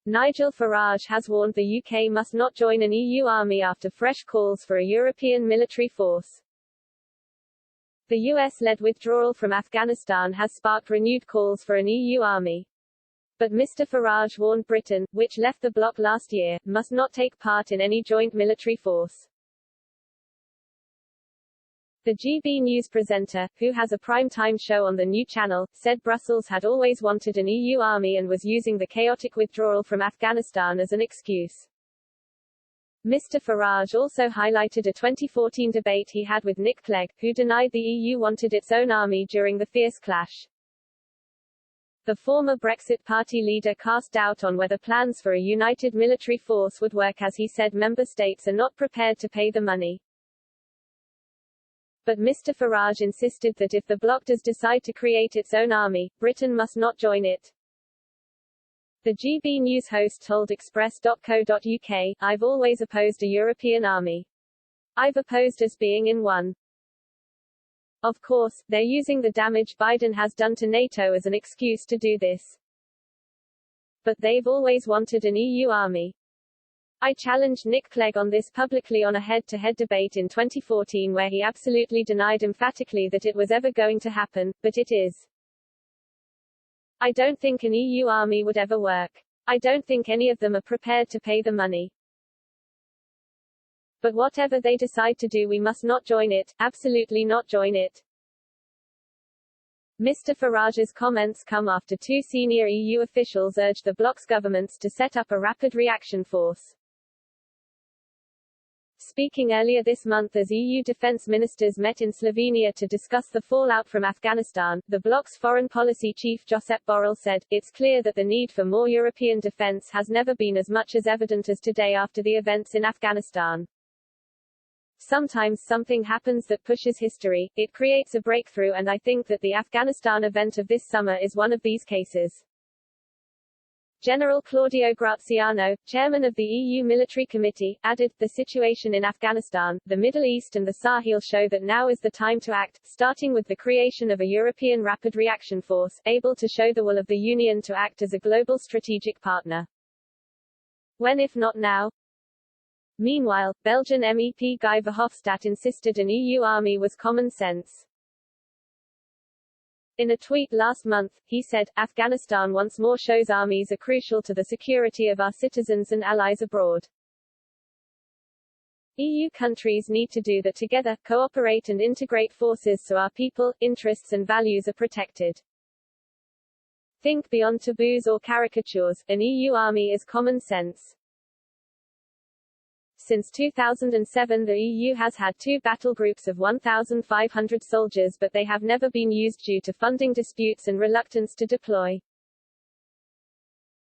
Nigel Farage has warned the UK must not join an EU army after fresh calls for a European military force. The US-led withdrawal from Afghanistan has sparked renewed calls for an EU army. But Mr. Farage warned Britain, which left the bloc last year, must not take part in any joint military force. The GB News presenter, who has a prime-time show on the new channel, said Brussels had always wanted an EU army and was using the chaotic withdrawal from Afghanistan as an excuse. Mr. Farage also highlighted a 2014 debate he had with Nick Clegg, who denied the EU wanted its own army during the fierce clash. The former Brexit Party leader cast doubt on whether plans for a united military force would work as he said member states are not prepared to pay the money. But Mr. Farage insisted that if the bloc does decide to create its own army, Britain must not join it. The GB News host told Express.co.uk, "I've always opposed a European army. I've opposed us being in one. Of course, they're using the damage Biden has done to NATO as an excuse to do this. But they've always wanted an EU army." I challenged Nick Clegg on this publicly on a head-to-head debate in 2014 where he absolutely denied emphatically that it was ever going to happen, but it is. I don't think an EU army would ever work. I don't think any of them are prepared to pay the money. But whatever they decide to do, we must not join it, absolutely not join it. Mr. Farage's comments come after two senior EU officials urged the bloc's governments to set up a rapid reaction force. Speaking earlier this month as EU defence ministers met in Slovenia to discuss the fallout from Afghanistan, the bloc's foreign policy chief Josep Borrell said, "It's clear that the need for more European defence has never been as much as evident as today after the events in Afghanistan. Sometimes something happens that pushes history, it creates a breakthrough, and I think that the Afghanistan event of this summer is one of these cases." General Claudio Graziano, chairman of the EU Military Committee, added, "The situation in Afghanistan, the Middle East and the Sahel show that now is the time to act, starting with the creation of a European Rapid Reaction Force, able to show the will of the Union to act as a global strategic partner. When if not now?" Meanwhile, Belgian MEP Guy Verhofstadt insisted an EU army was common sense. In a tweet last month, he said, "Afghanistan once more shows armies are crucial to the security of our citizens and allies abroad. EU countries need to do that together, cooperate and integrate forces so our people, interests and values are protected. Think beyond taboos or caricatures, an EU army is common sense." Since 2007 the EU has had two battle groups of 1,500 soldiers, but they have never been used due to funding disputes and reluctance to deploy.